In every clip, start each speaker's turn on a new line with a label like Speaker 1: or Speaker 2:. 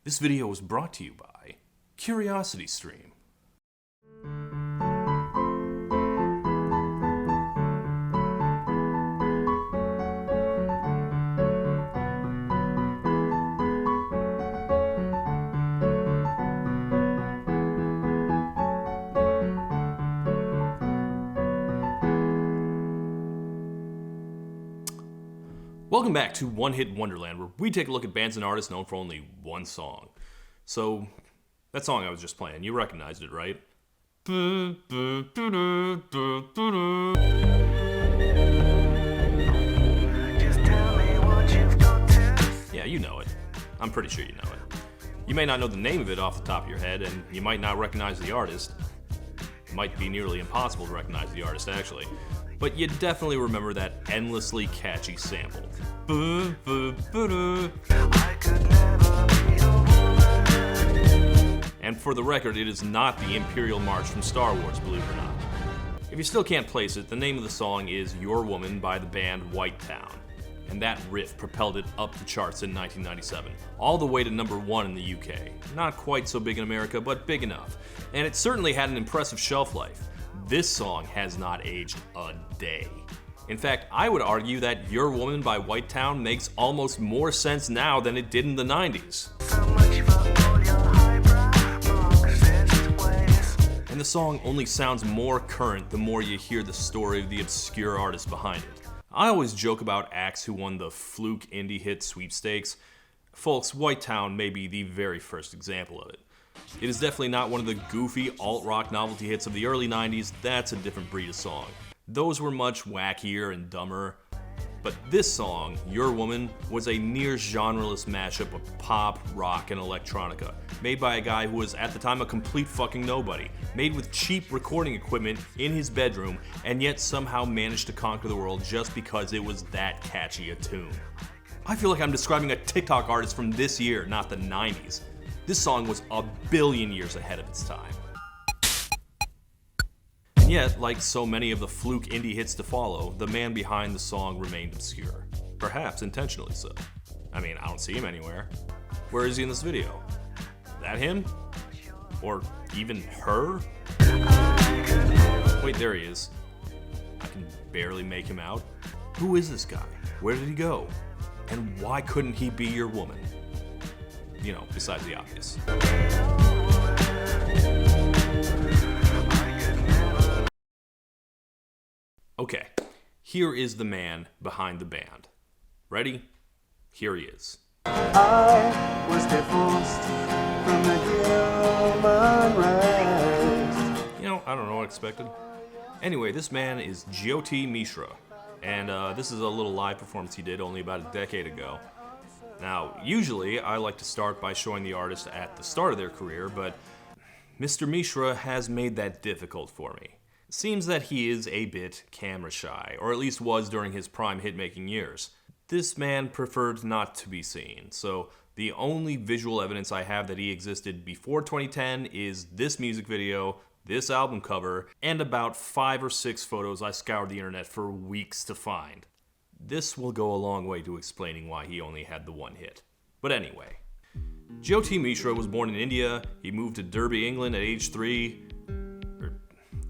Speaker 1: This video was brought to you by CuriosityStream. Welcome back to One Hit Wonderland, where we take a look at bands and artists known for only one song. So, that song I was just playing, you recognized it, right? Yeah, you know it. I'm pretty sure you know it. You may not know the name of it off the top of your head, and you might not recognize the artist. It might be nearly impossible to recognize the artist, actually. But you definitely remember that endlessly catchy sample. And for the record, it is not the Imperial March from Star Wars, believe it or not. If you still can't place it, the name of the song is Your Woman by the band White Town. And that riff propelled it up the charts in 1997, all the way to #1 in the UK. Not quite so big in America, but big enough. And it certainly had an impressive shelf life. This song has not aged a day. In fact, I would argue that Your Woman by White Town makes almost more sense now than it did in the 90s. And the song only sounds more current the more you hear the story of the obscure artist behind it. I always joke about acts who won the fluke indie hit sweepstakes. Folks, White Town may be the very first example of it. It is definitely not one of the goofy alt-rock novelty hits of the early 90s, that's a different breed of song. Those were much wackier and dumber. But this song, Your Woman, was a near-genreless mashup of pop, rock, and electronica, made by a guy who was at the time a complete fucking nobody, made with cheap recording equipment in his bedroom, and yet somehow managed to conquer the world just because it was that catchy a tune. I feel like I'm describing a TikTok artist from this year, not the 90s. This song was a billion years ahead of its time. And yet, like so many of the fluke indie hits to follow, the man behind the song remained obscure. Perhaps intentionally so. I mean, I don't see him anywhere. Where is he in this video? That him? Or even her? Wait, there he is. I can barely make him out. Who is this guy? Where did he go? And why couldn't he be your woman? You know, besides the obvious. Okay, here is the man behind the band. Ready? Here he is.
Speaker 2: I was divorced from the human race.
Speaker 1: You know, I don't know what I expected. Anyway, this man is Jyoti Mishra, and this is a little live performance he did only about a decade ago. Now, usually I like to start by showing the artist at the start of their career, but Mr. Mishra has made that difficult for me. It seems that he is a bit camera shy, or at least was during his prime hit-making years. This man preferred not to be seen, so the only visual evidence I have that he existed before 2010 is this music video, this album cover, and about 5 or 6 photos I scoured the internet for weeks to find. This will go a long way to explaining why he only had the one hit. But anyway, Jyoti Mishra was born in India. He moved to Derby, England at age 3. Or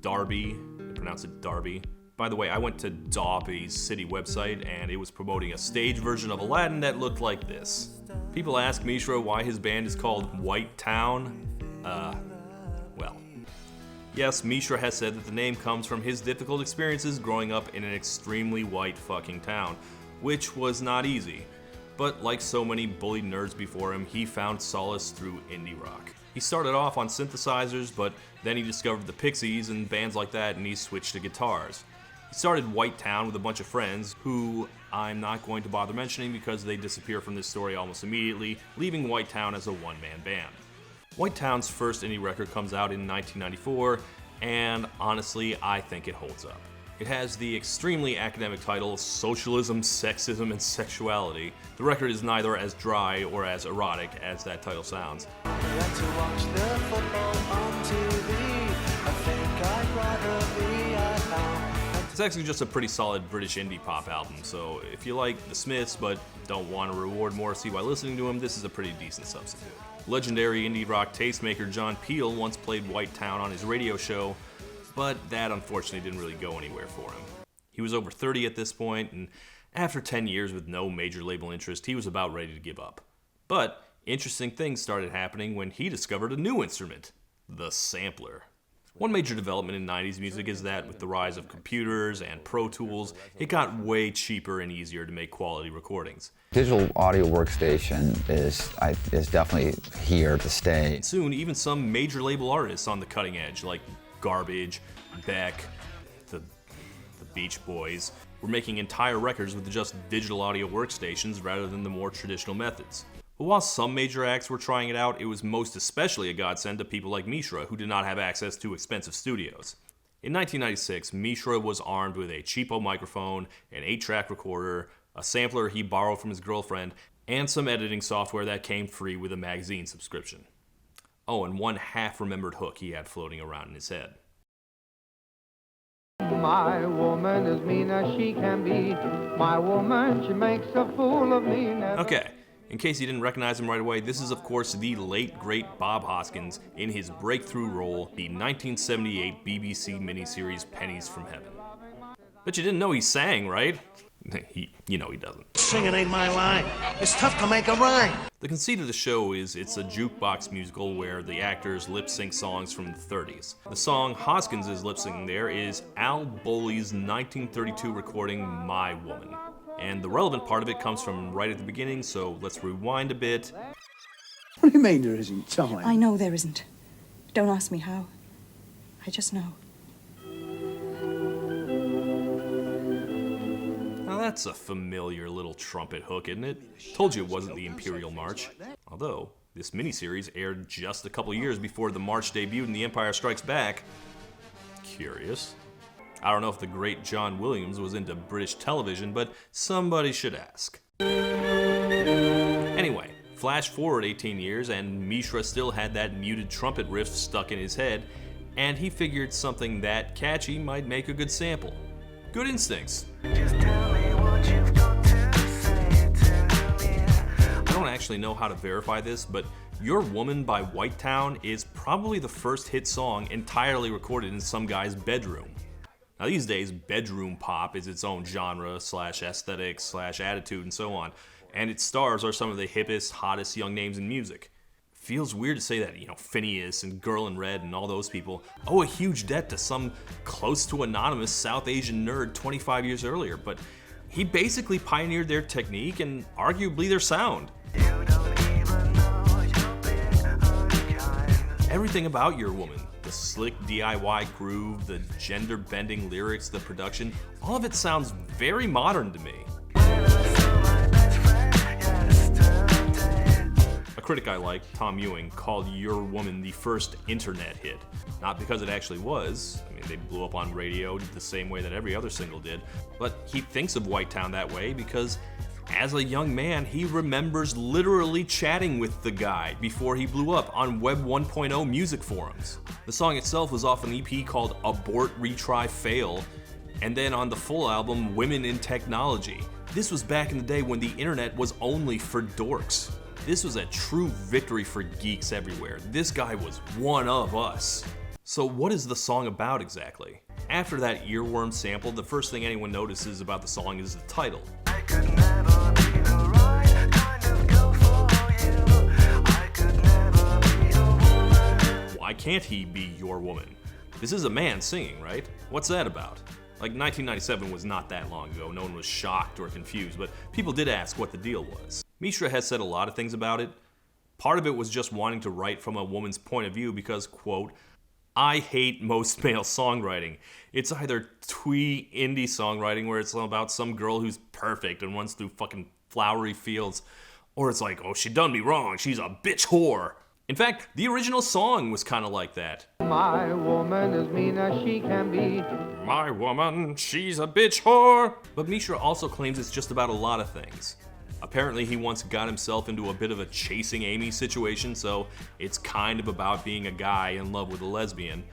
Speaker 1: Derby, they pronounce it Derby. By the way, I went to Derby's city website and it was promoting a stage version of Aladdin that looked like this. People ask Mishra why his band is called White Town. Well. Yes, Mishra has said that the name comes from his difficult experiences growing up in an extremely white fucking town, which was not easy. But like so many bullied nerds before him, he found solace through indie rock. He started off on synthesizers, but then he discovered the Pixies and bands like that, and he switched to guitars. He started White Town with a bunch of friends, who I'm not going to bother mentioning because they disappear from this story almost immediately, leaving White Town as a one-man band. White Town's first indie record comes out in 1994, and honestly, I think it holds up. It has the extremely academic title, Socialism, Sexism, and Sexuality. The record is neither as dry or as erotic as that title sounds. It's actually just a pretty solid British indie pop album, so if you like the Smiths but don't want to reward Morrissey while listening to him, this is a pretty decent substitute. Legendary indie rock tastemaker John Peel once played White Town on his radio show, but that unfortunately didn't really go anywhere for him. He was over 30 at this point, and after 10 years with no major label interest, he was about ready to give up. But interesting things started happening when he discovered a new instrument, the sampler. One major development in 90s music is that with the rise of computers and Pro Tools, it got way cheaper and easier to make quality recordings.
Speaker 3: Digital audio workstation is definitely here to stay.
Speaker 1: And soon, even some major label artists on the cutting edge, like Garbage, Beck, the Beach Boys, were making entire records with just digital audio workstations rather than the more traditional methods. But while some major acts were trying it out, it was most especially a godsend to people like Mishra, who did not have access to expensive studios. In 1996, Mishra was armed with a cheapo microphone, an 8-track recorder, a sampler he borrowed from his girlfriend, and some editing software that came free with a magazine subscription. Oh, and one half-remembered hook he had floating around in his head.
Speaker 4: My woman as mean as she can be. My woman, she makes a fool of me.
Speaker 1: Okay. In case you didn't recognize him right away, this is of course the late great Bob Hoskins in his breakthrough role, the 1978 BBC miniseries Pennies from Heaven. But you didn't know he sang, right? You know he doesn't.
Speaker 5: Singing ain't my line. It's tough to make a rhyme.
Speaker 1: The conceit of the show is it's a jukebox musical where the actors lip-sync songs from the 30s. The song Hoskins is lip-syncing there is Al Bowley's 1932 recording, My Woman. And the relevant part of it comes from right at the beginning, so let's rewind a bit.
Speaker 6: What do you mean there isn't time?
Speaker 7: I know there isn't. Don't ask me how. I just know.
Speaker 1: Now that's a familiar little trumpet hook, isn't it? Told you it wasn't the Imperial March. Although, this miniseries aired just a couple years before the March debuted in The Empire Strikes Back. Curious. I don't know if the great John Williams was into British television, but somebody should ask. Anyway, flash forward 18 years and Mishra still had that muted trumpet riff stuck in his head, and he figured something that catchy might make a good sample. Good instincts. I don't actually know how to verify this, but Your Woman by White Town is probably the first hit song entirely recorded in some guy's bedroom. Now these days, bedroom pop is its own genre, /aesthetic, /attitude, and so on, and its stars are some of the hippest, hottest young names in music. Feels weird to say that, Phineas and Girl in Red and all those people owe a huge debt to some close to anonymous South Asian nerd 25 years earlier, but he basically pioneered their technique and arguably their sound. Everything about Your Woman, the slick DIY groove, the gender-bending lyrics, the production, all of it sounds very modern to me. A critic I like, Tom Ewing, called Your Woman the first internet hit. Not because it actually was, they blew up on radio the same way that every other single did, but he thinks of White Town that way because as a young man, he remembers literally chatting with the guy before he blew up on Web 1.0 music forums. The song itself was off an EP called Abort, Retry, Fail, and then on the full album, Women in Technology. This was back in the day when the internet was only for dorks. This was a true victory for geeks everywhere. This guy was one of us. So what is the song about exactly? After that earworm sample, the first thing anyone notices about the song is the title. Why can't he be your woman? This is a man singing, right? What's that about? Like 1997 was not that long ago, no one was shocked or confused, but people did ask what the deal was. Mishra has said a lot of things about it. Part of it was just wanting to write from a woman's point of view because, quote, I hate most male songwriting. It's either twee indie songwriting where it's about some girl who's perfect and runs through fucking flowery fields, or it's like, oh, she done me wrong, she's a bitch whore. In fact, the original song was kind of like that.
Speaker 4: My woman as mean as she can be.
Speaker 1: My woman, she's a bitch whore. But Mishra also claims it's just about a lot of things. Apparently he once got himself into a bit of a chasing Amy situation, so it's kind of about being a guy in love with a lesbian.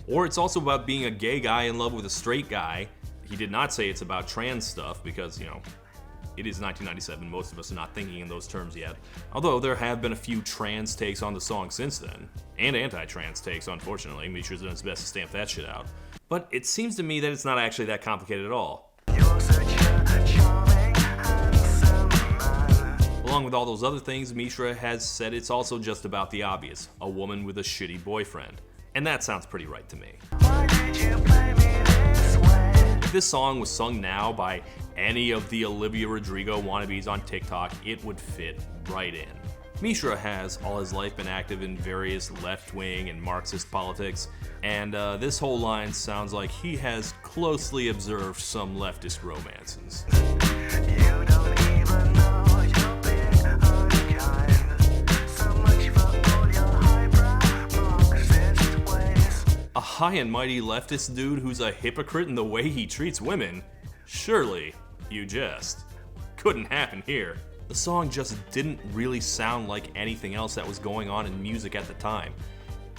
Speaker 1: Or it's also about being a gay guy in love with a straight guy. He did not say it's about trans stuff because, you know, it is 1997, most of us are not thinking in those terms yet. Although there have been a few trans takes on the song since then, and anti-trans takes, unfortunately. Mishra's done his best to stamp that shit out. But it seems to me that it's not actually that complicated at all. Along with all those other things, Mishra has said it's also just about the obvious, a woman with a shitty boyfriend. And that sounds pretty right to me. If this song was sung now by any of the Olivia Rodrigo wannabes on TikTok, it would fit right in. Mishra has all his life been active in various left-wing and Marxist politics, and this whole line sounds like he has closely observed some leftist romances. A high and mighty leftist dude who's a hypocrite in the way he treats women? Surely, you jest. Couldn't happen here. The song just didn't really sound like anything else that was going on in music at the time.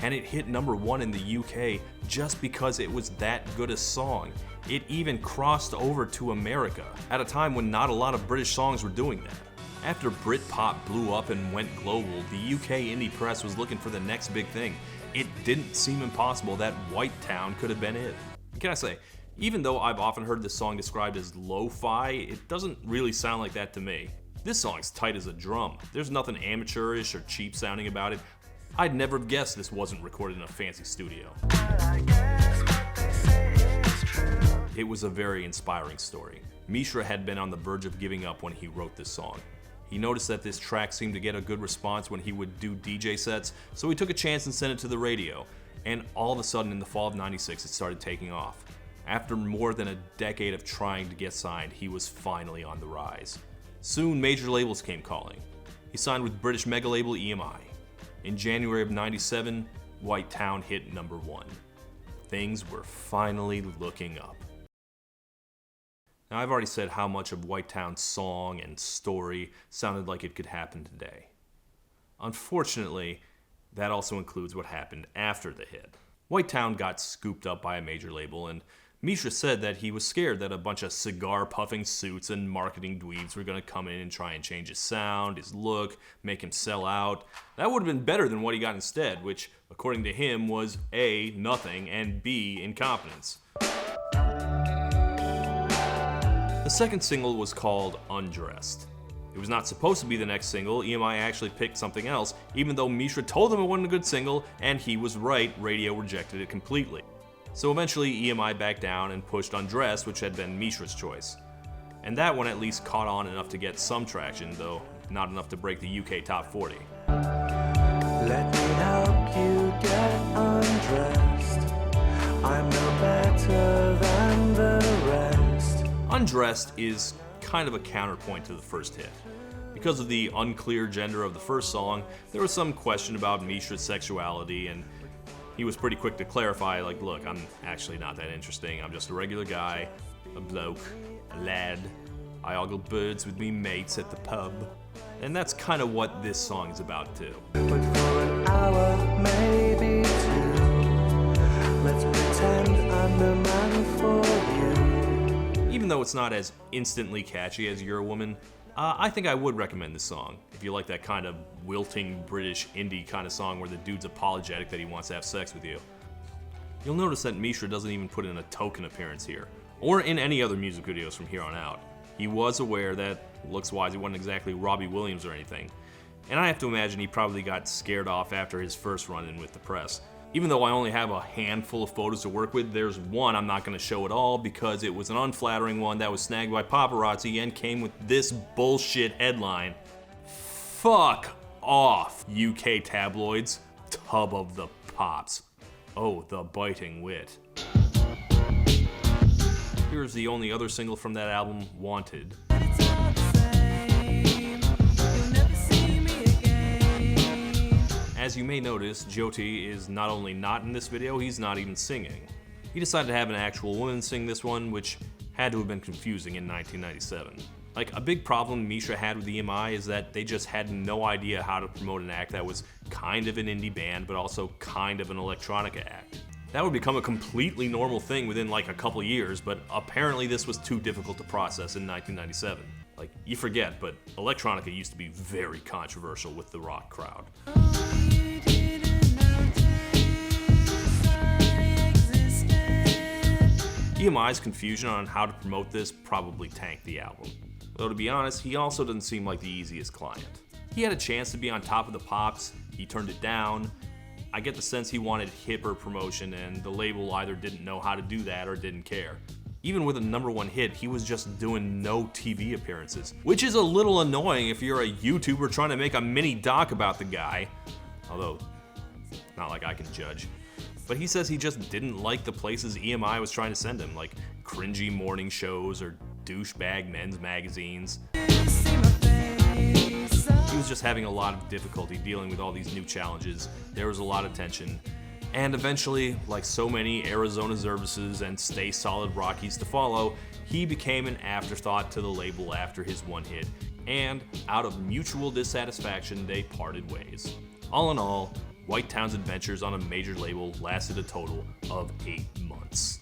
Speaker 1: And it hit #1 in the UK just because it was that good a song. It even crossed over to America, at a time when not a lot of British songs were doing that. After Britpop blew up and went global, the UK indie press was looking for the next big thing. It didn't seem impossible that White Town could have been it. Can I say, even though I've often heard this song described as lo-fi, it doesn't really sound like that to me. This song's tight as a drum. There's nothing amateurish or cheap sounding about it. I'd never have guessed this wasn't recorded in a fancy studio. It was a very inspiring story. Mishra had been on the verge of giving up when he wrote this song. He noticed that this track seemed to get a good response when he would do DJ sets, so he took a chance and sent it to the radio. And all of a sudden in the fall of '96 it started taking off. After more than a decade of trying to get signed, he was finally on the rise. Soon major labels came calling. He signed with British mega label EMI. In January of '97, White Town hit #1. Things were finally looking up. Now, I've already said how much of White Town's song and story sounded like it could happen today. Unfortunately, that also includes what happened after the hit. White Town got scooped up by a major label, and Mishra said that he was scared that a bunch of cigar-puffing suits and marketing dweebs were going to come in and try and change his sound, his look, make him sell out. That would have been better than what he got instead, which, according to him, was A, nothing, and B, incompetence. The second single was called Undressed. It was not supposed to be the next single. EMI actually picked something else, even though Mishra told them it wasn't a good single, and he was right, radio rejected it completely. So eventually EMI backed down and pushed Undressed, which had been Mishra's choice. And that one at least caught on enough to get some traction, though not enough to break the UK top 40.
Speaker 2: Let me help you get undressed. I'm no better than the rest.
Speaker 1: Undressed is kind of a counterpoint to the first hit. Because of the unclear gender of the first song, there was some question about Mishra's sexuality, and he was pretty quick to clarify, like, look, I'm actually not that interesting. I'm just a regular guy, a bloke, a lad. I ogle birds with me mates at the pub. And that's kind of what this song is about too.
Speaker 2: But for an hour, maybe two, let's pretend I'm the man for you.
Speaker 1: Even though it's not as instantly catchy as You're a Woman, I think I would recommend this song if you like that kind of wilting British indie kind of song where the dude's apologetic that he wants to have sex with you. You'll notice that Mishra doesn't even put in a token appearance here, or in any other music videos from here on out. He was aware that, looks-wise, he wasn't exactly Robbie Williams or anything, and I have to imagine he probably got scared off after his first run-in with the press. Even though I only have a handful of photos to work with, there's one I'm not going to show at all because it was an unflattering one that was snagged by paparazzi and came with this bullshit headline: "Fuck off, UK tabloids, tub of the pops. Oh, the biting wit." Here's the only other single from that album, Wanted. As you may notice, Jyoti is not only not in this video, he's not even singing. He decided to have an actual woman sing this one, which had to have been confusing in 1997. Like, a big problem Mishra had with EMI is that they just had no idea how to promote an act that was kind of an indie band, but also kind of an electronica act. That would become a completely normal thing within like a couple years, but apparently this was too difficult to process in 1997. Like, you forget, but electronica used to be very controversial with the rock crowd. EMI's confusion on how to promote this probably tanked the album. Though to be honest, he also doesn't seem like the easiest client. He had a chance to be on top of the pops, he turned it down. I get the sense he wanted hipper promotion and the label either didn't know how to do that or didn't care. Even with a #1 hit, he was just doing no TV appearances, which is a little annoying if you're a YouTuber trying to make a mini doc about the guy. Although, not like I can judge. But he says he just didn't like the places EMI was trying to send him, like cringy morning shows or douchebag men's magazines. He was just having a lot of difficulty dealing with all these new challenges. There was a lot of tension. And eventually, like so many Arizona Zervices and Stay Solid Rockies to follow, he became an afterthought to the label after his one hit. And out of mutual dissatisfaction, they parted ways. All in all, White Town's adventures on a major label lasted a total of 8 months.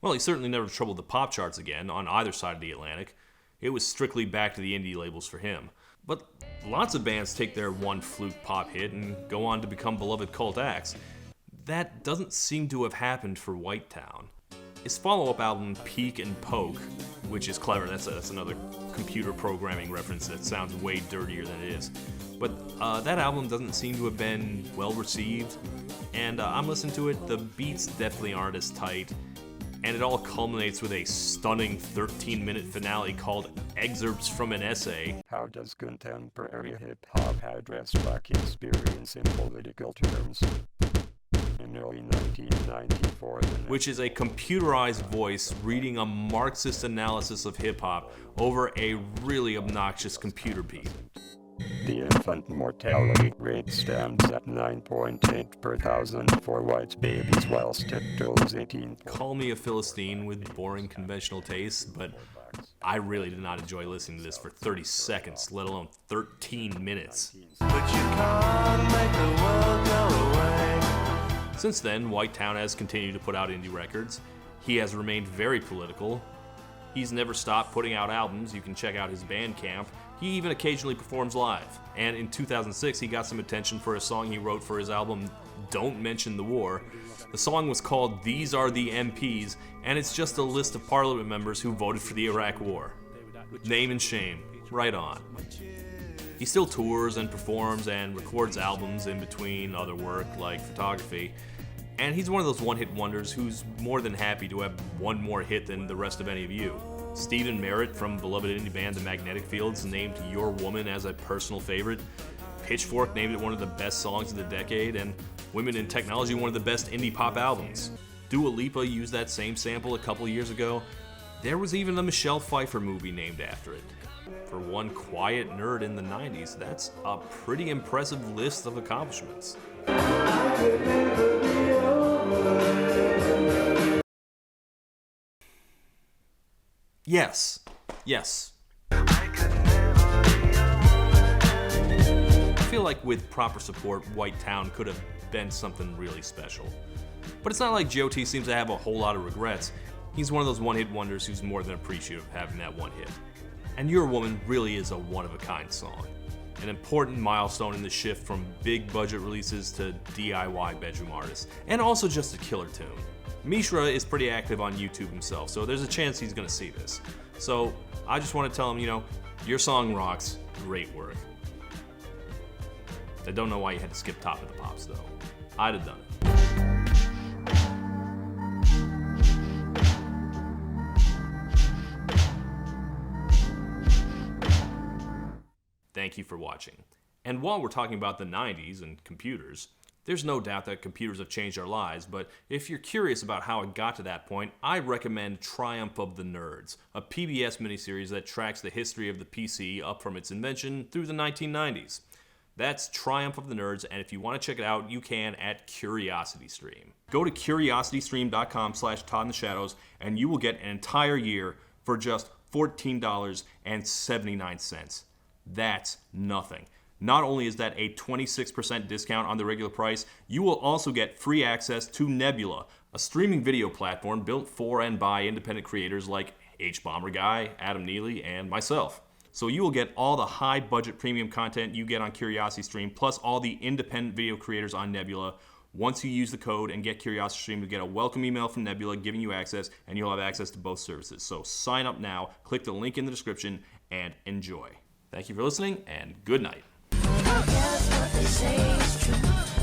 Speaker 1: Well, he certainly never troubled the pop charts again on either side of the Atlantic. It was strictly back to the indie labels for him. But lots of bands take their one fluke pop hit and go on to become beloved cult acts. That doesn't seem to have happened for White Town. His follow-up album, Peek and Poke, which is clever, that's another computer programming reference that sounds way dirtier than it is. But that album doesn't seem to have been well received, and I'm listening to it, the beats definitely aren't as tight, and it all culminates with a stunning 13-minute finale called Excerpts from an Essay.
Speaker 8: How does contemporary hip-hop address black experience in political terms? In early 1994,
Speaker 1: which is a computerized voice reading a Marxist analysis of hip-hop over a really obnoxious computer beat.
Speaker 8: The infant mortality rate stands at 9.8 per thousand for white babies, whilst it totals 18.
Speaker 1: Call me a Philistine with boring conventional tastes, but I really did not enjoy listening to this for 30 seconds, let alone 13 minutes.
Speaker 2: But you can't make the world go away.
Speaker 1: Since then, White Town has continued to put out indie records. He has remained very political. He's never stopped putting out albums. You can check out his Bandcamp. He even occasionally performs live. And in 2006, he got some attention for a song he wrote for his album, Don't Mention the War. The song was called These Are the MPs, and it's just a list of parliament members who voted for the Iraq War. Name and shame. Right on. He still tours and performs and records albums in between other work like photography. And he's one of those one-hit wonders who's more than happy to have one more hit than the rest of any of you. Stephen Merritt from beloved indie band The Magnetic Fields named Your Woman as a personal favorite. Pitchfork named it one of the best songs of the decade, and Women in Technology one of the best indie pop albums. Dua Lipa used that same sample a couple years ago. There was even a Michelle Pfeiffer movie named after it. For one quiet nerd in the 90s, that's a pretty impressive list of accomplishments. Yes. I feel like with proper support, White Town could have been something really special. But it's not like Jyoti seems to have a whole lot of regrets. He's one of those one-hit wonders who's more than appreciative of having that one hit. And Your Woman really is a one-of-a-kind song. An important milestone in the shift from big budget releases to DIY bedroom artists. And also just a killer tune. Mishra is pretty active on YouTube himself, so there's a chance he's gonna see this. So I just want to tell him, your song rocks, great work. I don't know why you had to skip Top of the Pops though. I'd have done it. Thank you for watching. And while we're talking about the 90s and computers, there's no doubt that computers have changed our lives, but if you're curious about how it got to that point, I recommend Triumph of the Nerds, a PBS miniseries that tracks the history of the PC up from its invention through the 1990s. That's Triumph of the Nerds, and if you want to check it out, you can at CuriosityStream. Go to curiositystream.com/ToddInTheShadows, and you will get an entire year for just $14.79. That's nothing. Not only is that a 26% discount on the regular price, you will also get free access to Nebula, a streaming video platform built for and by independent creators like H-Bomber Guy, Adam Neely, and myself. So you will get all the high-budget premium content you get on CuriosityStream, plus all the independent video creators on Nebula. Once you use the code and get CuriosityStream, you'll get a welcome email from Nebula giving you access, and you'll have access to both services. So sign up now, click the link in the description, and enjoy. Thank you for listening, and good night.
Speaker 9: Yes, what they say is true.